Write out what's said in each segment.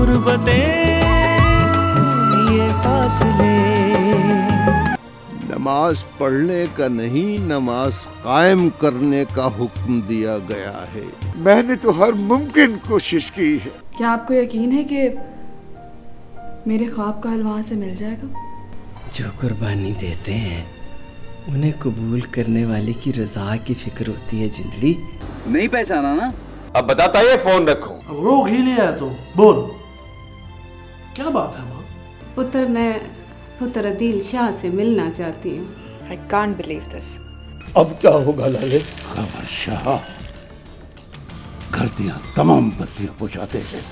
गुर्बतें ये फासले। नमाज पढ़ने का नहीं, नमाज कायम करने का हुक्म दिया गया है। मैंने तो हर मुमकिन कोशिश की है। क्या आपको यकीन है कि मेरे ख्वाब का हल वहाँ से मिल जाएगा? जो कुर्बानी देते हैं उन्हें कबूल करने वाले की रजा की फिक्र होती है जिंदड़ी। नहीं पहचाना ना? अब बताता है फोन रखो। अब रोक ही लिया है तो बोल, क्या बात है माँ? पुत्र, मैं पुत्र अदील शाह से मिलना चाहती हूँ। I can't believe this. अब क्या होगा लाले? खबर शाह घर दिया तमाम बत्तियां बुझाते हैं।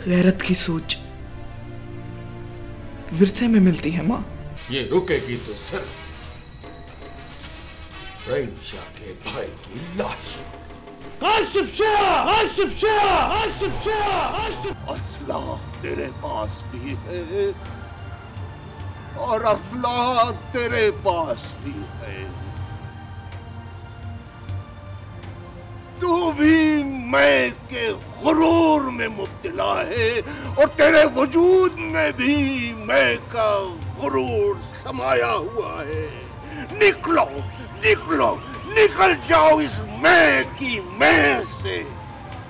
गैरत की सोच विरसे में मिलती है माँ। ये रुकेगी तो सिर्फ रईशा के भाई की लाश। आसिफ शाह, आसिफ शाह, आसिफ शाह, आसिफ। असला तेरे पास भी है और अफला तेरे पास भी है। तू भी मैं के गुरूर में मुब्तला है और तेरे वजूद में भी मैं का गुरूर समाया हुआ है। निकलो निकलो, निकल जाओ इस मैं की मैं से,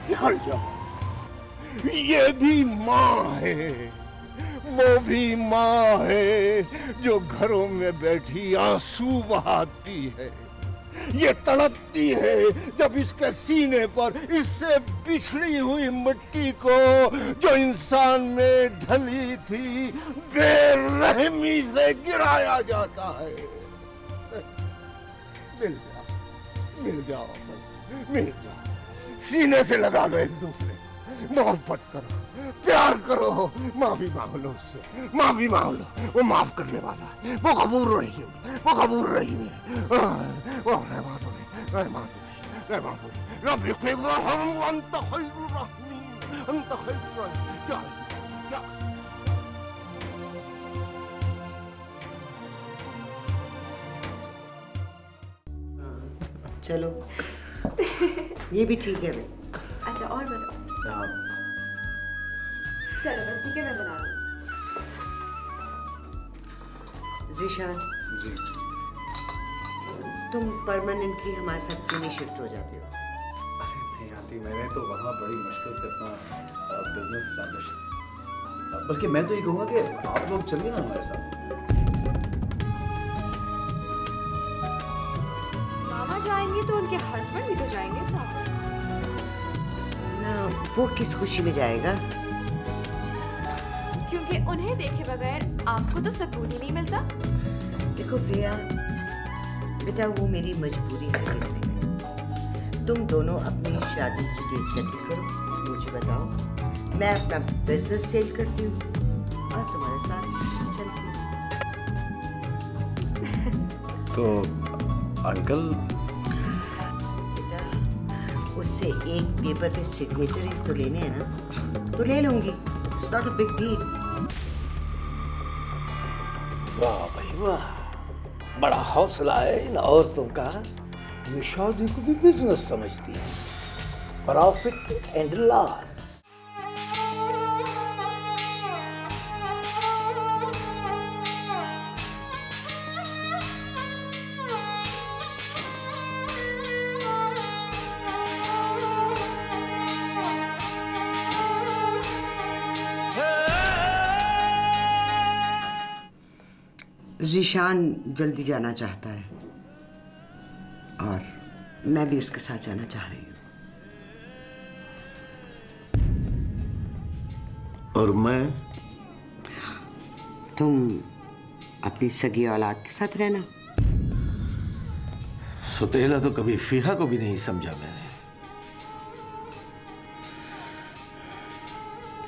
निकल जाओ। ये भी माँ है, वो भी माँ है जो घरों में बैठी आंसू बहाती है। ये तड़पती है जब इसके सीने पर इससे बिछड़ी हुई मिट्टी को जो इंसान में ढली थी बेरहमी से गिराया जाता है। मिल जाओ, मिल जाओ, सीने से लगा लो एक दूसरे, मोहब्बत करो, प्यार करो, माफी मांग लो उससे, माफी मांग लो। वो माफ करने वाला है, वो गफूर रहीम, वो गफूर रहीम है, वो रहमान रब्बी क़िब्रहम अंत खैरुर रहमीन, अंत खैरुर रहमीन। चलो ये भी ठीक है भाई। अच्छा और बताओ। चलो बस ठीक है, मैं बना रही हूँ। ज़ीशान जी, तुम परमानेंटली हमारे साथ क्यों नहीं शिफ्ट हो जाते हो? अरे नहीं आंटी, मैंने तो वहाँ बड़ी मुश्किल से अपना बिजनेस एस्टैब्लिश, बल्कि मैं तो ये कहूँगा कि आप लोग चलिए ना हमारे साथ। मामा जाएंगे तो उनके हस्बैंड भी तो जाएंगे साथ ना। वो किस खुशी में जाएगा? क्योंकि उन्हें देखे बगैर आपको तो सुकून ही नहीं मिलता। देखो प्रिया बेटा, वो मेरी मजबूरी है किसने नहीं। तुम दोनों अपनी शादी की डेट सेटल करो, मुझे बताओ, मैं अपना बिजनेस सेल करती हूँ और तुम्हारे साथ चलती हूँ। तो अंकल, बेटा उससे एक पेपर पे सिग्नेचर ही तो लेने हैं ना, तो ले लूंगी। It's not a big deal. वाह भाई वाह, बड़ा हौसला है इन औरतों का। ये शादी को भी बिजनेस समझती है, प्रॉफिट एंड लॉस। ज़ीशान जल्दी जाना चाहता है और मैं भी उसके साथ जाना चाह रही हूँ। और मैं? तुम अपनी सगी औलाद के साथ रहना। सुतेला तो कभी फीहा को भी नहीं समझा मैंने।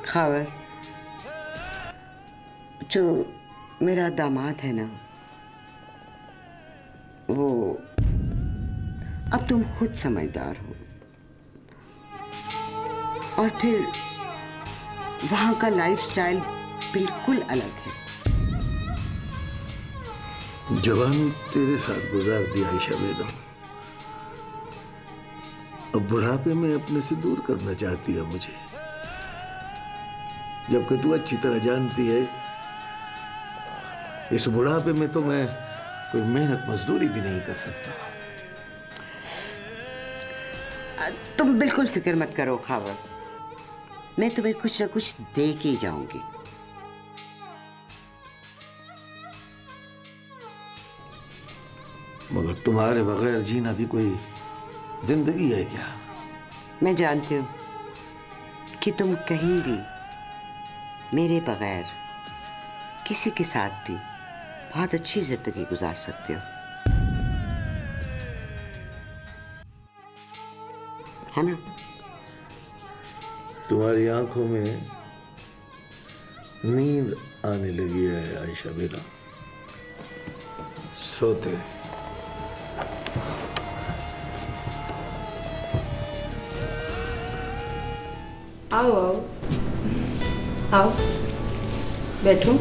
खबर जो मेरा दामाद है ना, वो अब तुम खुद समझदार हो और फिर वहां का लाइफस्टाइल बिल्कुल अलग है। जवानी तेरे साथ गुजार दी आयशा बेगम, अब बुढ़ापे में अपने से दूर करना चाहती है मुझे। जबकि तू अच्छी तरह जानती है इस बुढ़ापे में तो मैं कोई मेहनत मजदूरी भी नहीं कर सकता। तुम बिल्कुल फिक्र मत करो खावर, मैं तुम्हें कुछ ना कुछ दे के ही जाऊंगी। मगर तुम्हारे बगैर जीना भी कोई जिंदगी है क्या? मैं जानती हूँ कि तुम कहीं भी मेरे बगैर किसी के साथ भी बहुत अच्छी जिंदगी गुजार सकते हो, है ना? तुम्हारी आंखों में नींद आने लगी है आयशा बेटा, सोते। आओ आओ आओ, बैठो।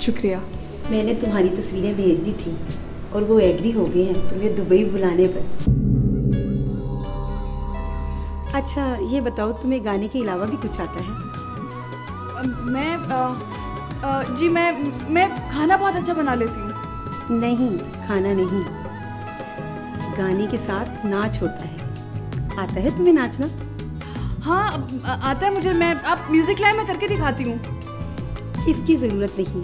शुक्रिया। मैंने तुम्हारी तस्वीरें भेज दी थी और वो एग्री हो गए हैं तुम्हें दुबई बुलाने पर। अच्छा ये बताओ, तुम्हें गाने के अलावा भी कुछ आता है? जी मैं खाना बहुत अच्छा बना लेती हूँ। नहीं, खाना नहीं, गाने के साथ नाच होता है। आता है तुम्हें नाचना? हाँ आता है मुझे। आप म्यूजिक लाइन में करके दिखाती हूँ। इसकी ज़रूरत नहीं।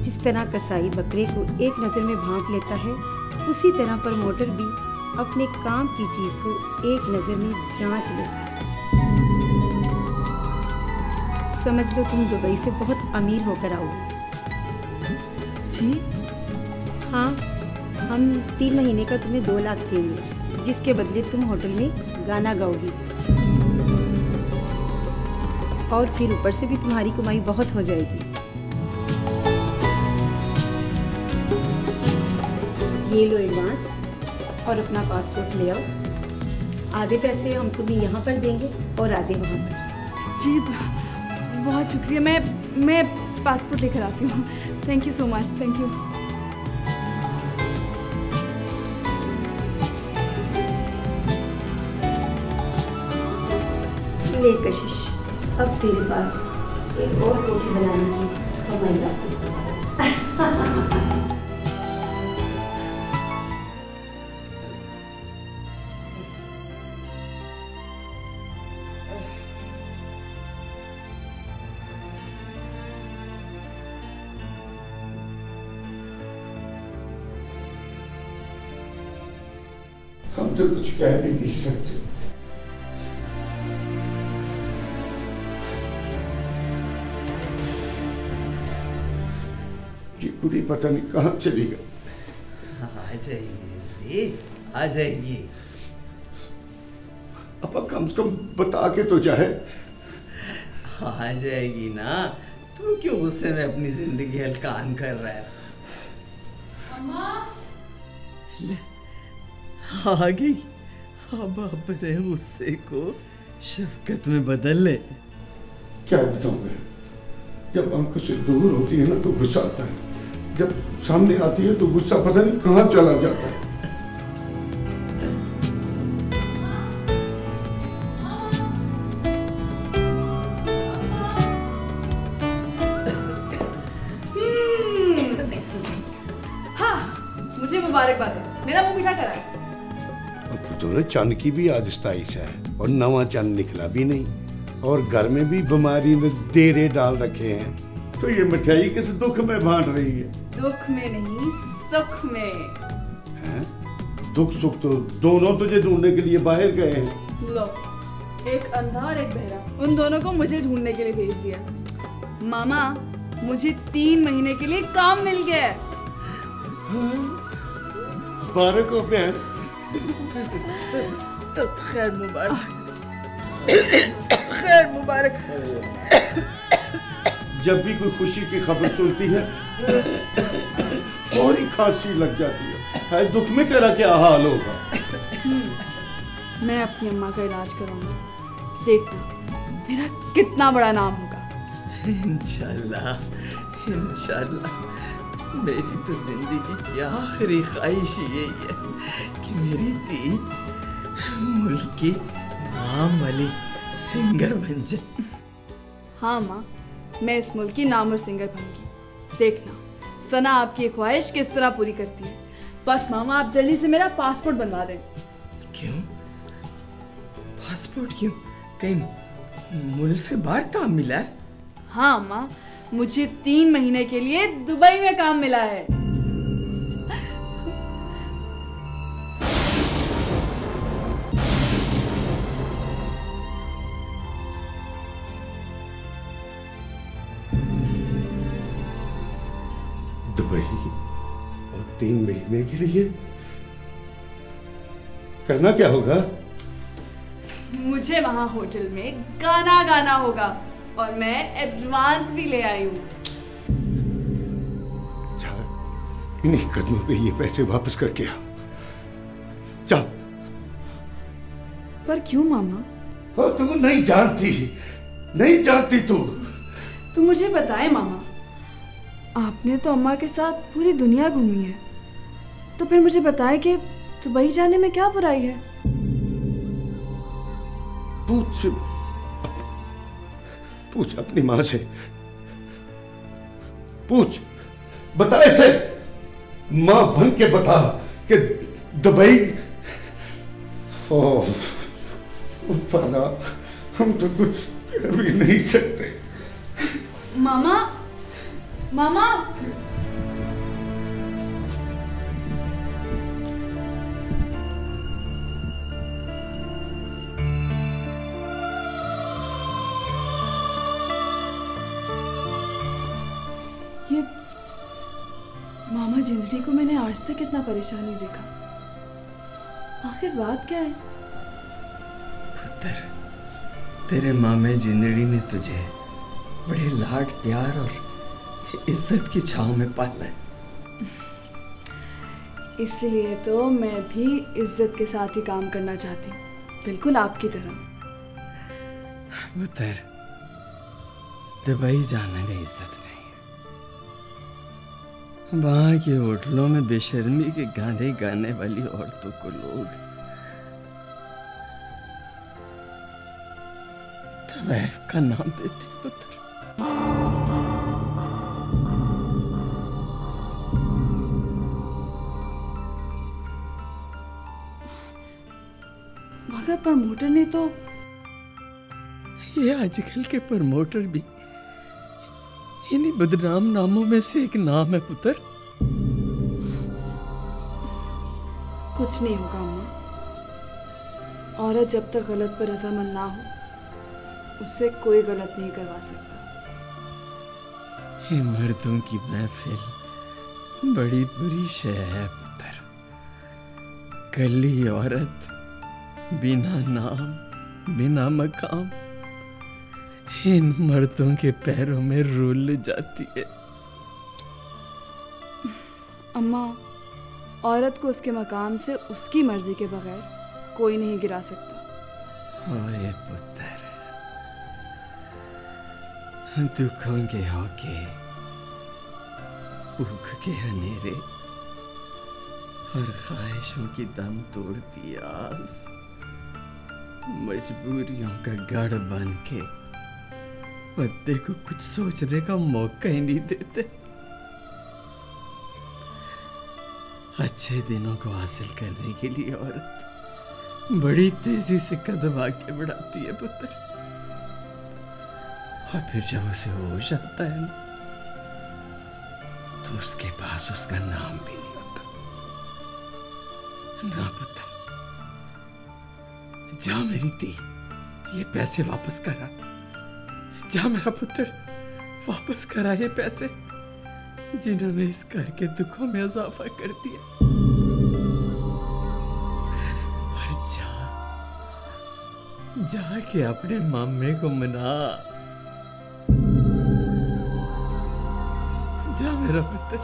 जिस तरह कसाई बकरे को एक नज़र में भांप लेता है, उसी तरह प्रमोटर भी अपने काम की चीज़ को एक नज़र में जांच लेता है। समझ लो तुम दुबई से बहुत अमीर होकर आओगे। जी हाँ, हम 3 महीने का तुम्हें 2 लाख देंगे, जिसके बदले तुम होटल में गाना गाओगी। और फिर ऊपर से भी तुम्हारी कमाई बहुत हो जाएगी। ये लो एडवांस और अपना पासपोर्ट ले आओ। आधे पैसे हम तुम्हें यहाँ पर देंगे और आधे वहाँ पर। जी बहुत शुक्रिया। मैं पासपोर्ट लेकर आती हूँ। Thank you so much. Thank you. ले कशिश, अब तेरे पास एक और कोठी बनाने की कमाई है। हम तो कुछ कह भी नहीं सकते। ये कुड़ी पता नहीं कहाँ चली गई। आ जाएगी, आ जाएगी। अब कम से कम बता के तो जाए। आ जाएगी ना। तू क्यों गुस्से में अपनी जिंदगी हल्कान कर रहा है? आ गई। अब अपने गुस्से को शफकत में बदल ले। क्या बताऊं मैं? जब आंखों से दूर होती है ना तो गुस्सा आता है, जब सामने आती है तो गुस्सा पता नहीं कहाँ चला जाता है। हाँ मुझे मुबारकबाद है, मेरा मुंह मीठा करा है। तो चंद की भी आजिस्ताइश है और नवा चंद निकला भी नहीं, और घर में भी बीमारी में डेरे डाल रखे हैं। तो ये मिठाई किस दुख में बांट रही है? दुख में नहीं, सुख में। हैं? दुख सुख तो दोनों तुझे ढूंढने के लिए बाहर गए हैं। लो, एक अंधा और एक बहरा, उन दोनों को मुझे ढूंढने के लिए भेज दिया। मामा मुझे 3 महीने के लिए काम मिल गया है। मुबारक हो बहन। खैर मुबारक। खैर मुबारक। जब भी कोई खुशी की खबर सुनती है फौरी खांसी लग जाती है। दुख में तेरा क्या हाल होगा? मैं अपनी अम्मा का इलाज कराऊंगी, देखना मेरा कितना बड़ा नाम होगा। इंशाल्लाह, इंशाल्लाह। मेरी तो जिंदगी की आखिरी ख्वाहिश यही है कि मेरी दी मुल्क की नाम वाली सिंगर बन जाए। हाँ माँ, मैं इस मुल्क की नामुर सिंगर बनूंगी। देखना सना आपकी ख्वाहिश किस तरह पूरी करती है। बस मामा आप जल्दी से मेरा पासपोर्ट बनवा दें। क्यों? पासपोर्ट क्यों? कहीं मुल्क से बाहर काम मिला है? हाँ माँ, मुझे 3 महीने के लिए दुबई में काम मिला है। दुबई और 3 महीने के लिए? करना क्या होगा? मुझे वहाँ होटल में गाना गाना होगा और मैं एडवांस भी ले आई हूँ। जा, इन्हीं कदमों पे ये पैसे वापस करके आ। जा। पर क्यों मामा? तू नहीं जानती तू। तू मुझे बताए मामा, आपने तो अम्मा के साथ पूरी दुनिया घूमी है, तो फिर मुझे बताए कि दुबई जाने में क्या बुराई है? पूछ अपनी माँ से। पूछ, बता इसे। माँ बन के बता कि दुबई। ओह फना, हम तो कुछ कर भी नहीं सकते। मामा, मामा। ये मामा जिंदगी को मैंने आज तक इतना परेशान नहीं देखा। आखिर बात क्या है? पुत्र, तेरे मामे जिंदड़ी ने तुझे बड़े लाड प्यार और इज्जत की छांव में पाला है। इसलिए तो मैं भी इज्जत के साथ ही काम करना चाहती हूँ, बिल्कुल आपकी तरह। पुत्र, दुबई जाने में इज्जत नहीं है। वहाँ के होटलों में बेशर्मी के गाने गाने वाली औरतों को लोग तवाइफ का नाम देते हैं। पुत्र, मगर प्रमोटर ने तो। ये आजकल के प्रमोटर भी इन्हीं बदनाम नामों में से एक नाम है पुत्र। कुछ नहीं होगा अम्मा। औरत जब तक गलत पर रजामंद ना हो, उससे कोई गलत नहीं करवा सकता। ये मर्दों की महफिल बड़ी बुरी शय है पुत्र। कली औरत बिना नाम बिना मकाम इन मर्दों के पैरों में रुल जाती है। अम्मा, औरत को उसके मकाम से उसकी मर्जी के बगैर कोई नहीं गिरा सकता। ओए पुत्र, दुखों के होके भूख के हनेरे और ख्वाहिशों की दम तोड़ती आस मजबूरियों का गढ़ बन के बंदे को कुछ सोचने का मौका ही नहीं देते। अच्छे दिनों को हासिल करने के लिए औरत बड़ी तेजी से कदम आगे बढ़ाती है पुत्र, और फिर जब उसे होश आता है ना, तो उसके पास उसका नाम भी नहीं होता। ना पुत्र, जा मेरी दी, ये पैसे वापस करा। जा मेरा पुत्र, वापस करा ये पैसे जिन्होंने इस घर के दुखों में इजाफा कर दिया। और जा के अपने मामे को मना। जा मेरा पुत्र,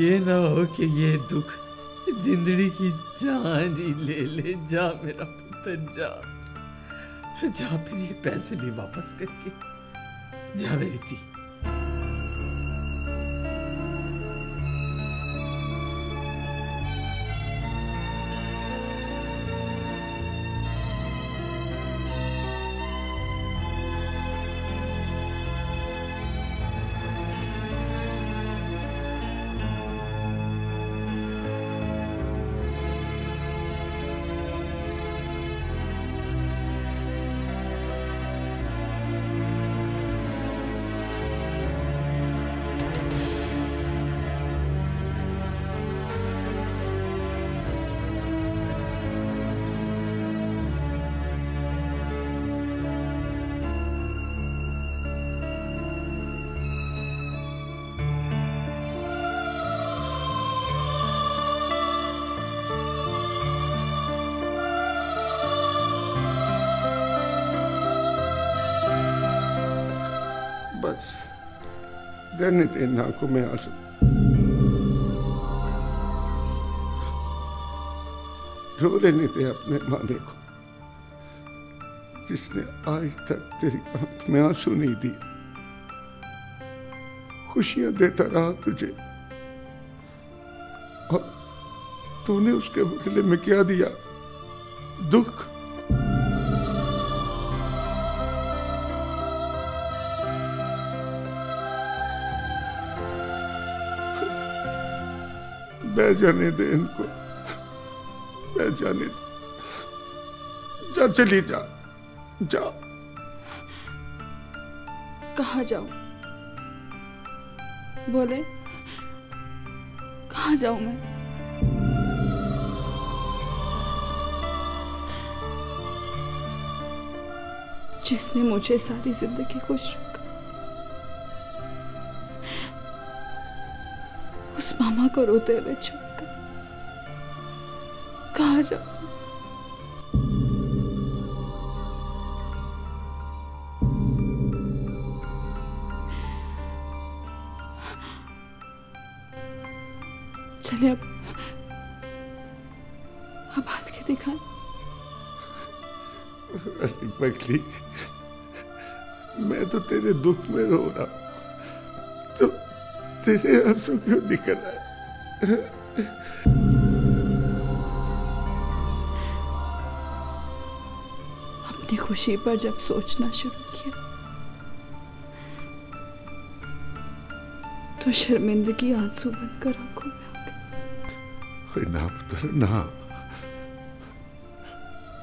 ये ना हो कि ये दुख जिंदड़ी की जान ही ले ले। जा मेरा पुत्र, जा फिर ये पैसे भी वापस करके जा मेरी थी। बस रहने दे इन आंखों में आंसू। रो लेने दे अपने मामे को जिसने आज तक तेरी आंख में आंसू नहीं दिए, खुशियां देता रहा तुझे, और तूने उसके बदले में क्या दिया? दुख। बह जाने दे इनको, बह जाने दे। जा, चली जा, जा। कहाँ जाऊं? बोले, कहाँ जाऊं मैं? जिसने मुझे सारी जिंदगी खुश रखा, उस मामा को रोते हुए छोड़कर कहाँ जाऊं? चले अब हंस के दिखाएं। अरे पगली, मैं तो तेरे दुख में रो रहा हूं, तो तेरे आंसू क्यों निकल आए? अपनी खुशी पर जब सोचना शुरू किया तो शर्मिंदगी आंसू बनकर आंखों में आ गई। ना पुत्र ना,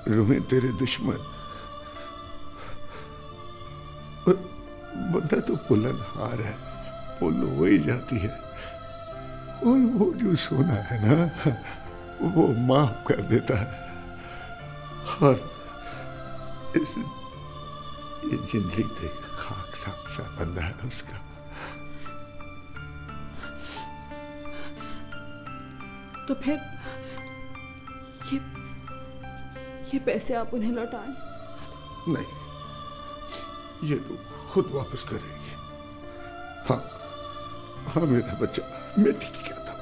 रोए तेरे दुश्मन। बंदा तो पुलनहार है, पुल हो ही जाती है, और वो जो सोना है ना वो माफ कर देता है। और ये जिंदगी देख खाक साक सा बंदा है उसका। तो फिर ये पैसे आप उन्हें लौटाएं? नहीं, ये तू खुद वापस करेगी। हाँ हाँ मेरा बच्चा, मैं ठीक कहता हूँ।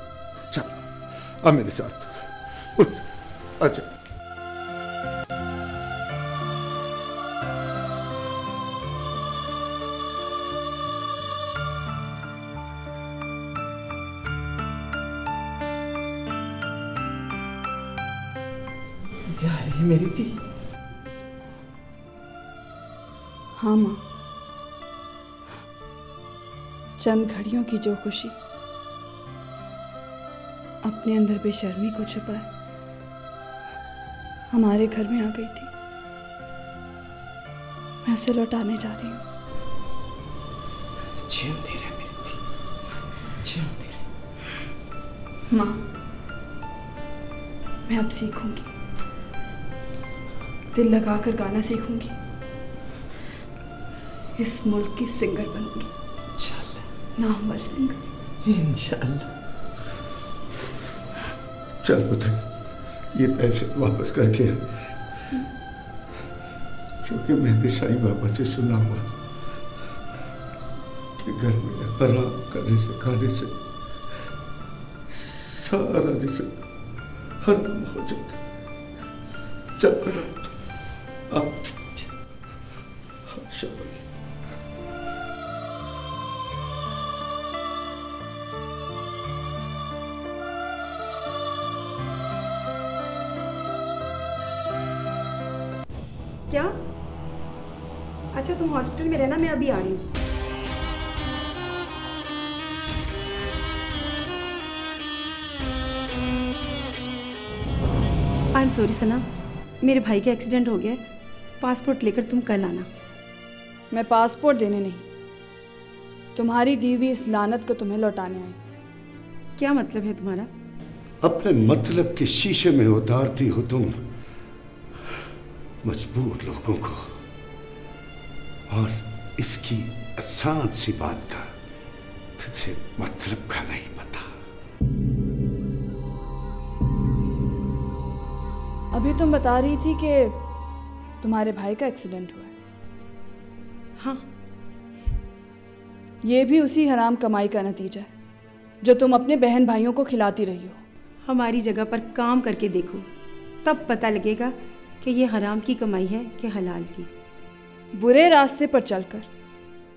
चल आ मेरे साथ, उठ, आजा। जा रही मेरी दी? हाँ माँ, चंद घड़ियों की जो खुशी अपने अंदर बेशर्मी को छुपाए हमारे घर में आ गई थी, मैं उसे लौटाने जा रही हूँ। जीती रहे मेरी दी, जीती रहे। माँ, मैं अब सीखूंगी, दिल लगाकर गाना सीखूंगी, इस मुल्क की सिंगर बनूंगी, नामवर सिंगर, इंशाअल्लाह। चल पुत्र, ये पैसे वापस करके, क्योंकि मैंने साईं बाबा से सुना हुआ कि घर में आराम करने से, खाने से सारा रिज़्क़ हराम हो जाता। चल बेटा, क्या? अच्छा तुम हॉस्पिटल में रहना, मैं अभी आ रही हूँ। आई एम सॉरी सना, मेरे भाई का एक्सीडेंट हो गया है, पासपोर्ट लेकर तुम कल आना। मैं पासपोर्ट देने नहीं, तुम्हारी दी हुई इस लानत को तुम्हें लौटाने आई। क्या मतलब है तुम्हारा? अपने मतलब के शीशे में उतारती हो तुम मजबूर लोगों को, और इसकी आसान सी बात का तुझे मतलब का नहीं पता। अभी तुम बता रही थी कि तुम्हारे भाई का एक्सीडेंट हुआ है। हाँ, ये भी उसी हराम कमाई का नतीजा है जो तुम अपने बहन भाइयों को खिलाती रही हो। हमारी जगह पर काम करके देखो, तब पता लगेगा कि ये हराम की कमाई है कि हलाल की। बुरे रास्ते पर चलकर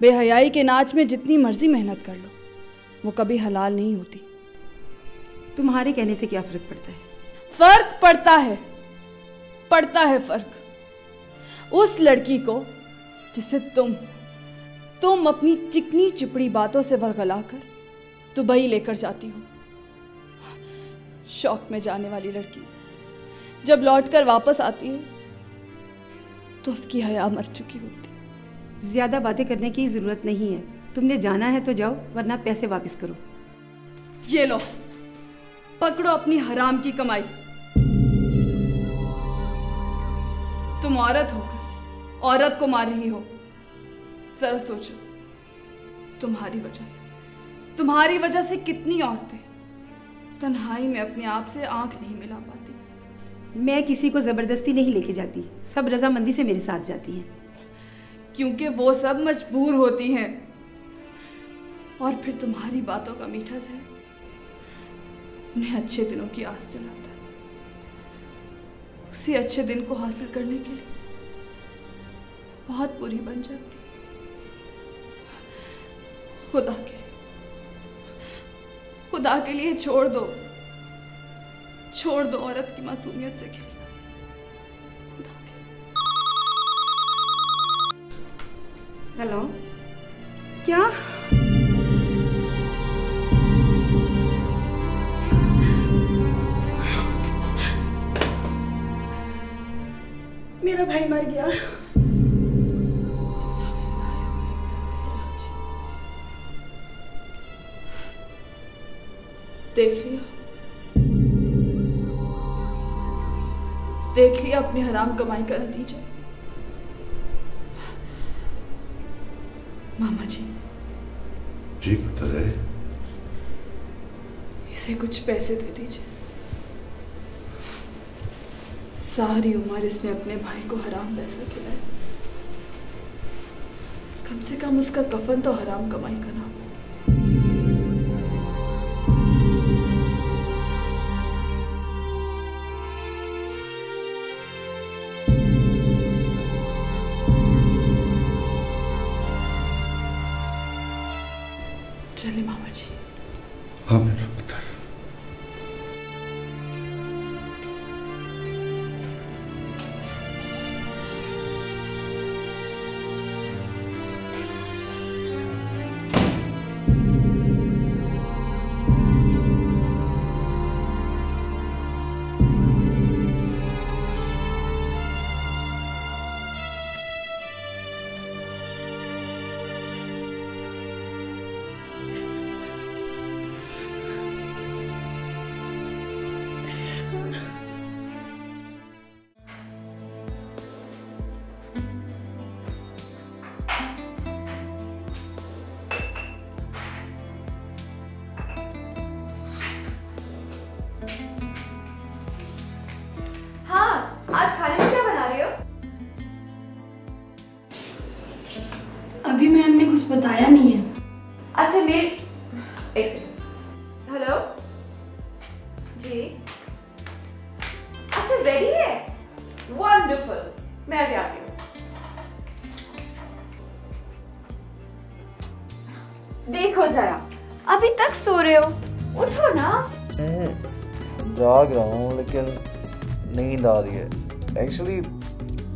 बेहयाई के नाच में जितनी मर्जी मेहनत कर लो, वो कभी हलाल नहीं होती। तुम्हारे कहने से क्या फर्क पड़ता है? फर्क पड़ता है फर्क उस लड़की को जिसे तुम अपनी चिकनी चिपड़ी बातों से वरगलाकर दुबई लेकर जाती हो। शौक में जाने वाली लड़की जब लौटकर वापस आती है तो उसकी हया मर चुकी होती। ज्यादा बातें करने की जरूरत नहीं है। तुमने जाना है तो जाओ, वरना पैसे वापस करो। ये लो, पकड़ो अपनी हराम की कमाई। तुम औरत होकर औरत को मार रही हो। जरा सोचो, तुम्हारी वजह से कितनी औरतें तन्हाई में अपने आप से आंख नहीं मिला पाती। मैं किसी को जबरदस्ती नहीं लेके जाती, सब रजामंदी से मेरे साथ जाती हैं। क्योंकि वो सब मजबूर होती हैं। और फिर तुम्हारी बातों का मीठा सा उन्हें अच्छे दिनों की आस दिलाता है। उसी अच्छे दिन को हासिल करने के लिए बहुत बुरी बन जाती। खुदा के लिए छोड़ दो औरत की मासूमियत से खेलना। हेलो, क्या? मेरा भाई मर गया। देख लिया अपनी हराम कमाई का नतीजा। मामा जी बता रहे, इसे कुछ पैसे दे दीजिए। सारी उम्र इसने अपने भाई को हराम पैसा खिलाया। कम से कम उसका कफन तो हराम कमाई का ना हो। चले मामा जी। हाँ मेरा पुत्र। अभी मैम ने कुछ बताया नहीं है। अच्छा एक सेकंड। हेलो जी, अच्छा रेडी है? वंडरफुल, मैं अभी आती हूँ। देखो जरा, अभी तक सो रहे हो, उठो ना। जाग रहा हूँ लेकिन नींद आ रही है। एक्चुअली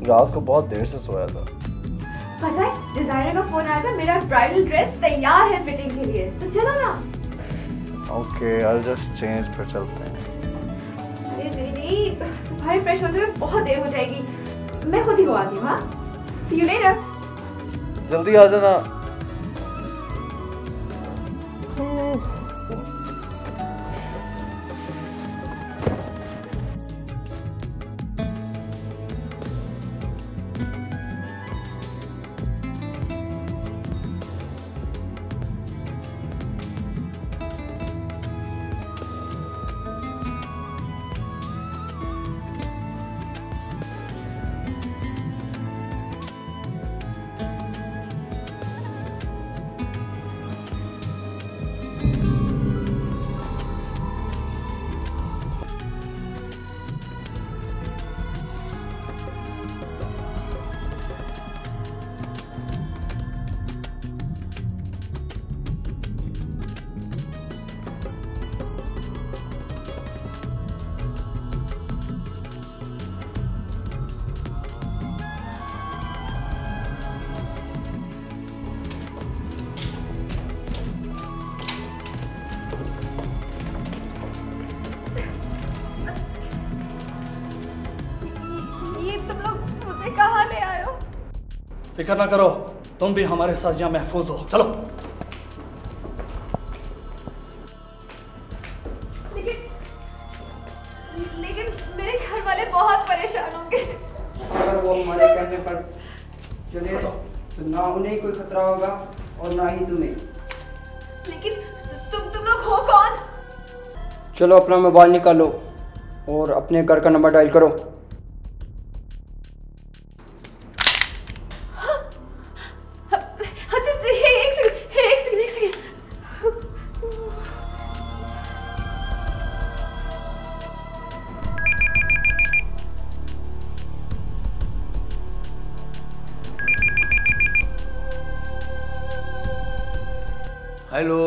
रात को बहुत देर से सोया था। पता है, डिजाइनर का फोन आया था, मेरा ब्राइडल ड्रेस तैयार है फिटिंग के लिए, तो चलो ना। ओके, आई जस्ट चेंज, फिर चलते हैं। अरे नहीं, तुम्हारे फ्रेश होते हुए बहुत देर हो जाएगी, मैं खुद ही हो आती हूँ। हाँ, सी यू लेटर। जल्दी आ जाना। फिक्र ना करो, तुम भी हमारे साथ यहाँ महफूज हो। चलो। लेकिन मेरे घर वाले बहुत परेशान होंगे। अगर वो हमारे कहने पर चले तो ना उन्हें कोई खतरा होगा और ना ही तुम्हें। लेकिन तुम लोग हो कौन? चलो अपना मोबाइल निकालो और अपने घर का नंबर डायल करो। एक सेकंड। हेलो।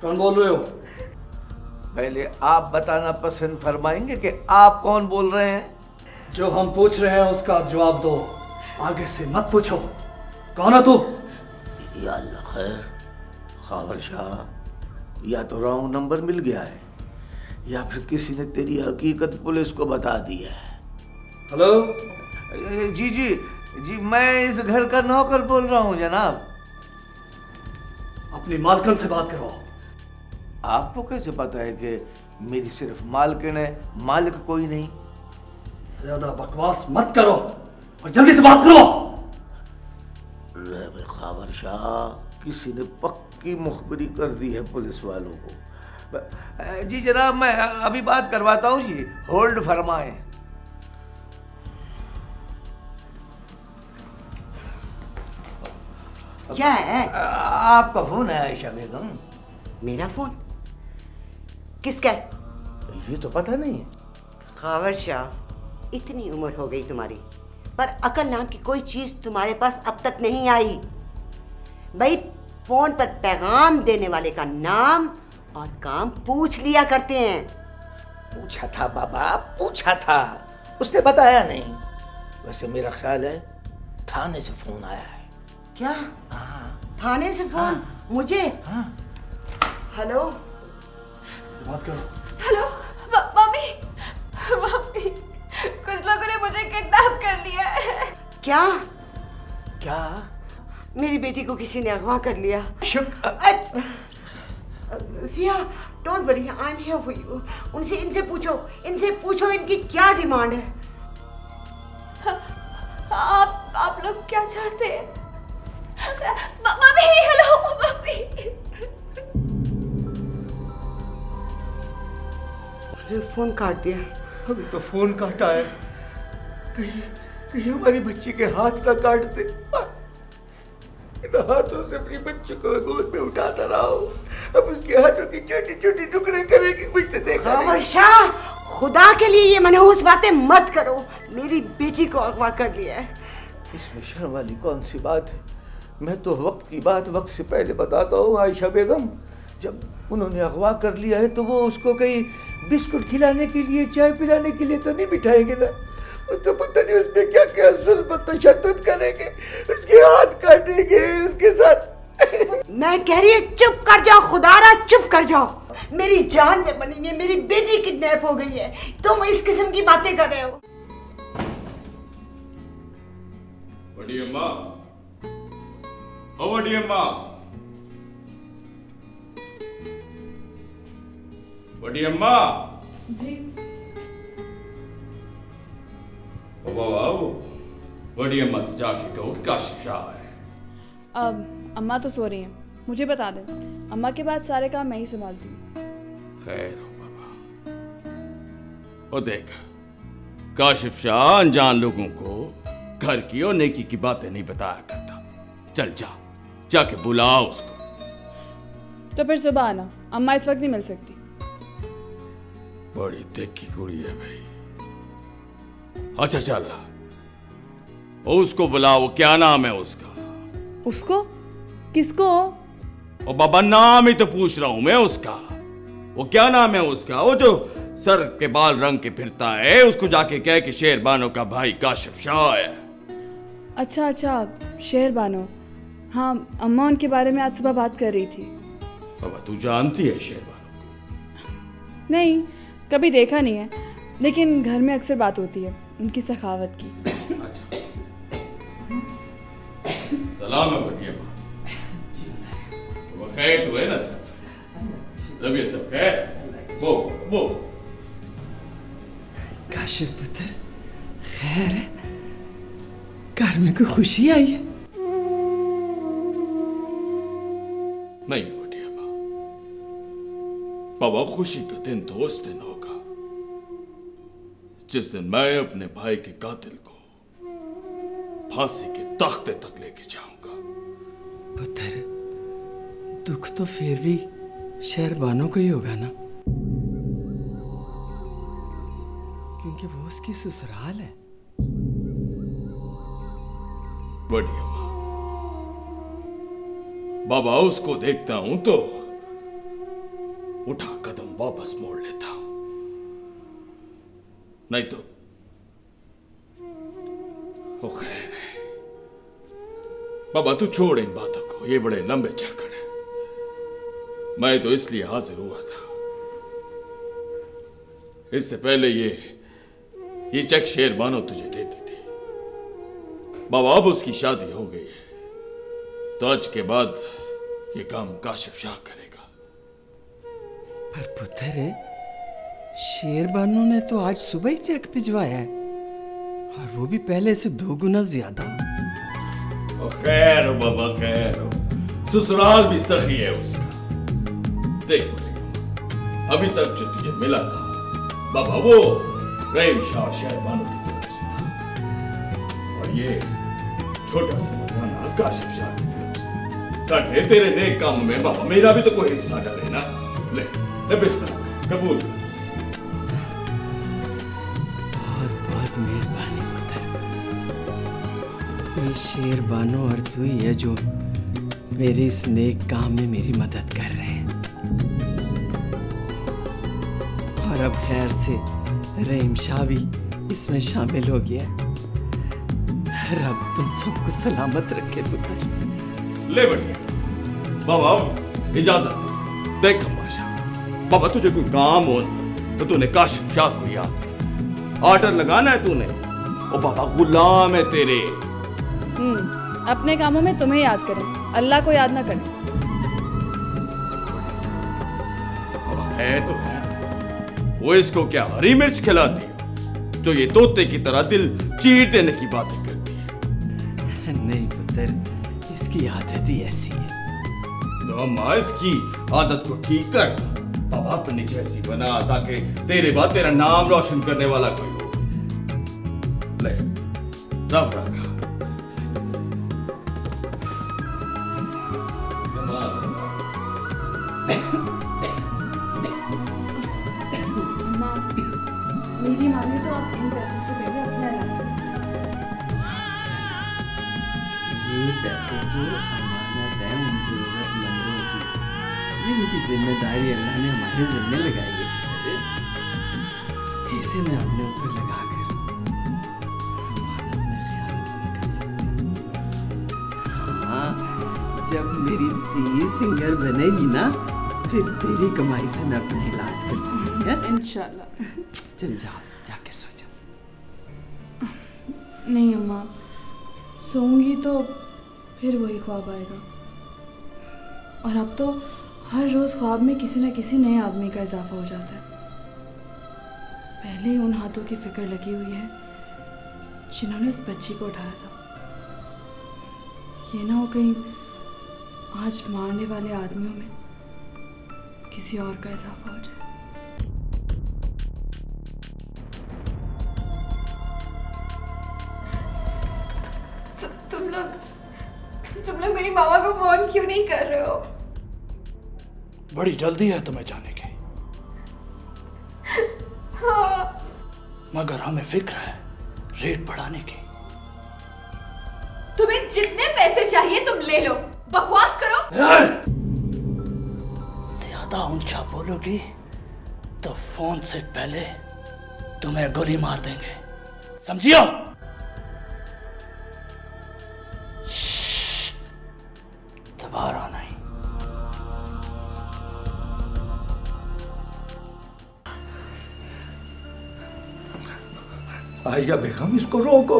कौन बोल रहे हो? पहले आप बताना पसंद फरमाएंगे कि आप कौन बोल रहे हैं? जो हम पूछ रहे हैं उसका जवाब दो, आगे से मत पूछो। कौन है तू? या अल्लाह खैर, खावर शाह, या तो रॉन्ग नंबर मिल गया है या फिर किसी ने तेरी हकीकत पुलिस को बता दी है। हेलो। जी, मैं इस घर का नौकर बोल रहा हूँ जनाब। अपनी मालकिन से बात करो। आपको कैसे पता है कि मेरी सिर्फ मालकिन है, मालिक कोई नहीं? ज्यादा बकवास मत करो और जल्दी से बात करो। खावर शाह, किसी ने पक्की मुखबरी कर दी है पुलिस वालों को। जी जनाब, मैं अभी बात करवाता हूँ जी, होल्ड फरमाएं। क्या है? आपका फोन है आयशा बेगम। मेरा फोन? किसका? ये तो पता नहीं है। खावर शाह, इतनी उम्र हो गई तुम्हारी, पर अकल नाम की कोई चीज तुम्हारे पास अब तक नहीं आई। भाई, फोन पर पैगाम देने वाले का नाम और काम पूछ लिया करते हैं। पूछा था बाबा, पूछा था, उसने बताया नहीं। वैसे मेरा ख्याल है थाने से फोन आया है। क्या? थाने से फोन? मुझे? हेलो। बात करो। हेलो मम्मी, कुछ लोगों ने मुझे किडनैप कर लिया है। क्या? मेरी बेटी को किसी ने अगवा कर लिया। Riya, don't worry, I am here for you. इनसे पूछो इनकी क्या डिमांड है। आप लोग क्या चाहते हैं? Mummy, hello mummy. अरे फोन काट दिया। अभी तो फोन काटा है, कहीं हमारी बच्ची के हाथ ना काट दे। इन हाथों से अपनी बच्ची को गोद में उठाता रहा हूँ, अब उसके हाथों की छोटी छोटी टुकड़े करेगी, मुझसे देखा नहीं। शाह, खुदा के लिए ये मनहूस बातें मत करो। मेरी बेटी को अगवा कर लिया है। इसमें शर्म वाली कौन सी बात है? मैं तो वक्त की बात वक्त से पहले बताता हूँ आयशा बेगम। जब उन्होंने अगवा कर लिया है तो वो उसको कहीं बिस्कुट खिलाने के लिए, चाय पिलाने के लिए तो नहीं बिठाएंगे ना। वो तो पता नहीं उसमें क्या क्या जुल्म तशद्दुद करेंगे, उसके हाथ काटेंगे, उसके साथ। मैं कह रही हूँ चुप कर जाओ, खुदारा चुप कर जाओ। मेरी जान पे बनी है, मेरी बेटी किडनैप हो गई है, तुम इस किस्म की बातें कर रहे हो। बड़ी अम्मा, ओ बड़ी अम्मा, बड़ी अम्मा। जी। बाबा, बड़ी अम्मा से जाके कहो कि काशिफ शाह है। अब अम्मा तो सो रही हैं, मुझे बता दें, अम्मा के बाद सारे काम मैं ही संभालती हूँ। खैर हो बाबा। ओ देख, काशिफ शाह अनजान लोगों को घर की और नेकी की बातें नहीं बताया करता। चल जाके बुला उसको। तो फिर सुबह आना, अम्मा इस वक्त नहीं मिल सकती। बड़ी देखी कुड़ी है भाई। अच्छा चल, उसको बुलाओ। क्या नाम है उसका? उसको? किसको? ओ बाबा, नाम ही तो पूछ रहा हूं मैं उसका। वो क्या नाम है उसका? वो जो सर के बाल रंग के फिरता है, उसको जाके कह कि शेरबानो का भाई काशिफ शाह है। अच्छा, शेरबानो। हाँ, अम्मा उनके बारे में आज सुबह बात कर रही थी। बाबा, तू जानती है शेरबानो को? नहीं, कभी देखा नहीं है, लेकिन घर में अक्सर बात होती है उनकी सखावत की। सलाम है बढ़िया माँ। वो खैर तो है ना सर? तबीयत सब खैर? वो काशिफ पुत्र खैर है? घर में कोई खुशी आई है? नहीं बढ़िया माँ, बाबा खुशी का दिन तो उस दिन होगा जिस दिन मैं अपने भाई के कातिल को फांसी के तख्ते तक लेके जाऊंगा। पुत्र दुख तो फिर भी शहरबानों को ही होगा ना, क्योंकि वो उसकी ससुराल है। बढ़िया माँ, बाबा उसको देखता हूं तो उठा कदम वापस मोड़ लेता हूं, नहीं तो वो खैर है। बाबा तू छोड़ इन बातों को, ये बड़े लंबे चक्कर है। मैं तो इसलिए हाजिर हुआ था, इससे पहले ये चेक शेरबानो तुझे देती थी। बाबा अब उसकी शादी हो गई है तो आज के बाद ये काम काशिफ शाह करेगा। पर पुत्र शेरबानो ने तो आज सुबह ही चेक भिजवाया है, और वो भी पहले से 2 गुना ज्यादा। खैर हो बाबा खैर हो, ससुराल भी सखी है उसका। देख अभी तक जो तुझे मिला था बाबा वो रहीम शाह शेरबानो की तरफ से था, और ये छोटा सा बदमाना काशिफ शाह की तरफ से, ताकि तेरे नेक काम में बाबा मेरा भी तो कोई हिस्सा डले ना। ले बिस्मिल्लाह कबूल। बहुत बहुत मेहरबानी पुत्र। ये शेरबानो और तू ही है जो मेरे इस नेक काम में मेरी मदद कर रहे हैं, और अब खैर से रहीम शाह भी इसमें शामिल हो गया। रब तुम सबको सलामत रखे पुत्र। ले बढ़िया बाबा इजाजत। देख अम्बाशा, बाबा तुझे कोई काम हो तो तूने काशिफ शाह को याद कर, ऑर्डर लगाना है तूने, ओ बाबा गुलाम है तेरे। अपने कामों में तुम्हें याद करें, अल्लाह को याद ना करें। है तो है, वो इसको क्या हरी मिर्च खिलाती है जो ये तोते की तरह दिल चीर देने की बातें करती है? नहीं पुत्र, इसकी आदत ही ऐसी है। तो अम्मा इसकी आदत को ठीक कर, बाबा अपनी जैसी बना, ताकि तेरे बाद तेरा नाम रोशन करने वाला कोई हो। ले रब रखा। मेरी मांगी तो आप इन पैसों से पहले अपना इलाज ये पैसे तो अमानत है उन जरूरतमंदों की, ये उनकी जिम्मेदारी अल्लाह ने हमारे जिम्मे लगाई है। इसे मैं अपने ऊपर लगा कर अमानत में ख्याल नहीं कर सकता। हाँ, जब मेरी धी सिंगर बनेगी ना फिर तेरी कमाई से मैं अपना इलाज कर दूंगी इंशाल्लाह। चल जा, जाके सो जा। नहीं अम्मा, सोऊंगी तो फिर वही ख्वाब आएगा, और अब तो हर रोज ख्वाब में किसी न किसी नए आदमी का इजाफा हो जाता है। पहले ही उन हाथों की फिक्र लगी हुई है जिन्होंने इस बच्ची को उठाया था। ये ना हो कहीं आज मारने वाले आदमियों में किसी और का इजाफा हो जाए। तुम लोग मेरी मामा को फोन क्यों नहीं कर रहे हो? बड़ी जल्दी है तुम्हें जाने की। हाँ। मगर हमें फिक्र है रेट बढ़ाने की। तुम्हें जितने पैसे चाहिए तुम ले लो, बकवास करो। ज्यादा ऊंचा बोलोगी तो फोन से पहले तुम्हें गोली मार देंगे, समझियो? दोबारा नहीं। आयशा बेगम, इसको रोको।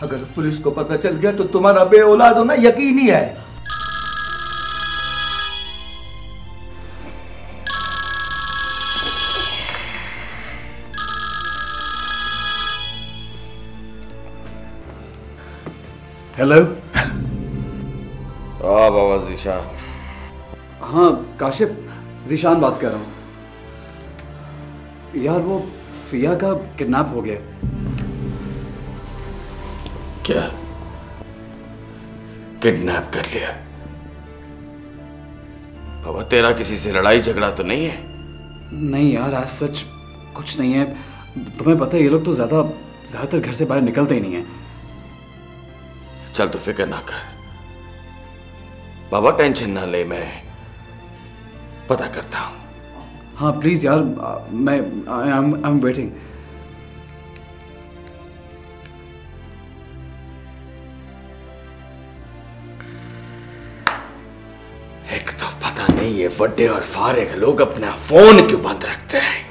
अगर पुलिस को पता चल गया तो तुम्हारा बे औलाद होना यकीनी है। हेलो। बाबा जीशान। हाँ काशिफ, जीशान बात कर रहा हूँ। यार वो फिया का किडनैप हो गया। क्या किडनैप कर लिया? बाबा तेरा किसी से लड़ाई झगड़ा तो नहीं है? नहीं यार, आज सच कुछ नहीं है। तुम्हें पता है ये लोग तो ज्यादातर घर से बाहर निकलते ही नहीं है। चल तू फिक्र ना कर बाबा, टेंशन ना ले, मैं पता करता हूं। हाँ प्लीज यार, मैं आई एम वेटिंग। एक तो पता नहीं ये बड़े और फारिग लोग अपना फोन क्यों बंद रखते हैं।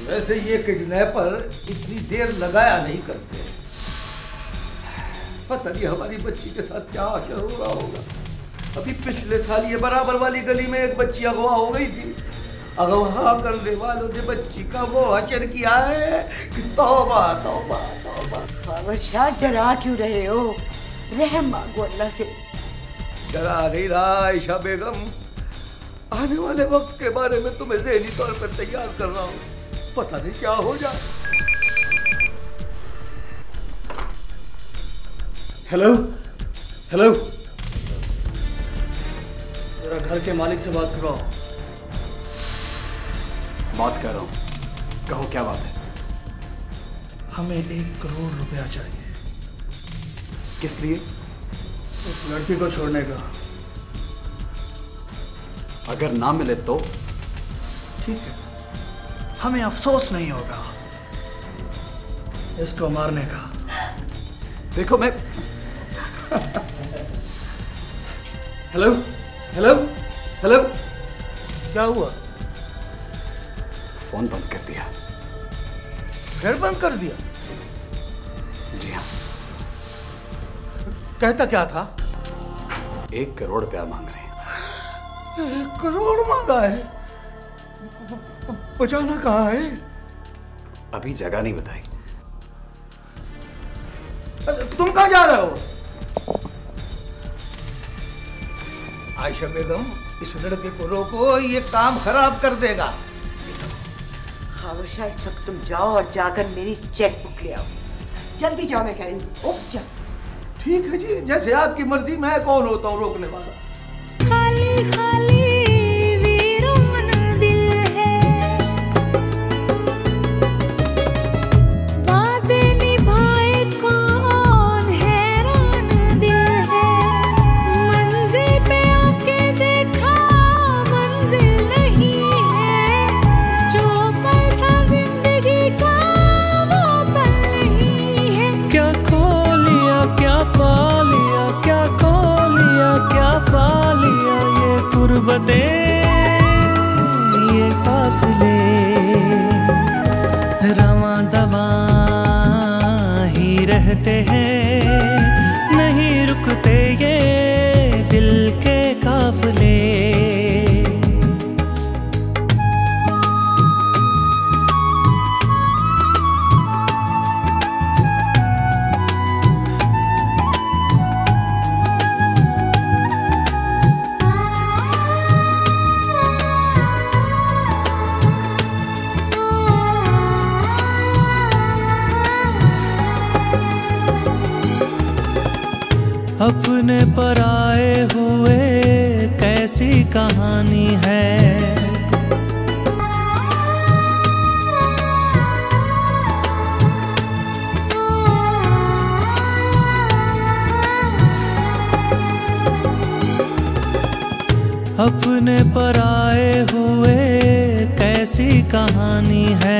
वैसे ये किडनैपर इतनी देर लगाया नहीं करते। पता नहीं हमारी बच्ची के साथ क्या आखिर हो रहा होगा। अभी पिछले साल ये बराबर वाली गली में एक बच्ची अगवा हो गई थी। अगवा करने वालों ने बच्ची का वो हचर किया है कि तौबा तौबा तौबा। बाबर शाह, डरा क्यों रहे हो? रहम मांगो अल्लाह से। डरा नहीं रहा आयशा बेगम, आने वाले वक्त के बारे में तुम्हें ज़हनी तौर पर तैयार कर रहा हूँ। पता नहीं क्या हो जाए। हेलो हेलो, जरा घर के मालिक से बात करवाओ। बात कर रहा हूँ, कहो क्या बात है? हमें 1 करोड़ रुपया चाहिए। किस लिए? उस लड़की को छोड़ने का। अगर ना मिले तो? ठीक है, हमें अफसोस नहीं होगा इसको मारने का। देखो मैं हेलो हेलो हेलो, क्या हुआ? फोन बंद कर दिया। फिर बंद कर दिया? जी हाँ। कहता क्या था? 1 करोड़ रुपया मांग रहे हैं। 1 करोड़ मांगा है? बचाना कहाँ है? अभी जगह नहीं बताई। तुम कहाँ जा रहे हो? आयशा बेगम, इस लड़के को रोको, ये काम खराब कर देगा। खावर शाह, इस वक्त तुम जाओ और जाकर मेरी चेक बुक ले आओ। जल्दी जाओ, मैं कह रही हूँ। जाओ। ठीक है जी, जैसे आपकी मर्जी। मैं कौन होता हूँ रोकने वाला? खाली खाली वीरान दिल है, वादे निभाए कौन हैरान दिल है। मंजिल पे आके देखा मंजिल नहीं है, जो पल था जिंदगी का वो पल नहीं है। क्या खो लिया क्या पा लिया, क्या खो लिया क्या पा लिया, ये गुर्बतें ये फासले रवां दवां ही रहते हैं, नहीं रुकते ये दिल के काफिले। अपने पराए हुए कैसी कहानी है, अपने पराए हुए कैसी कहानी है।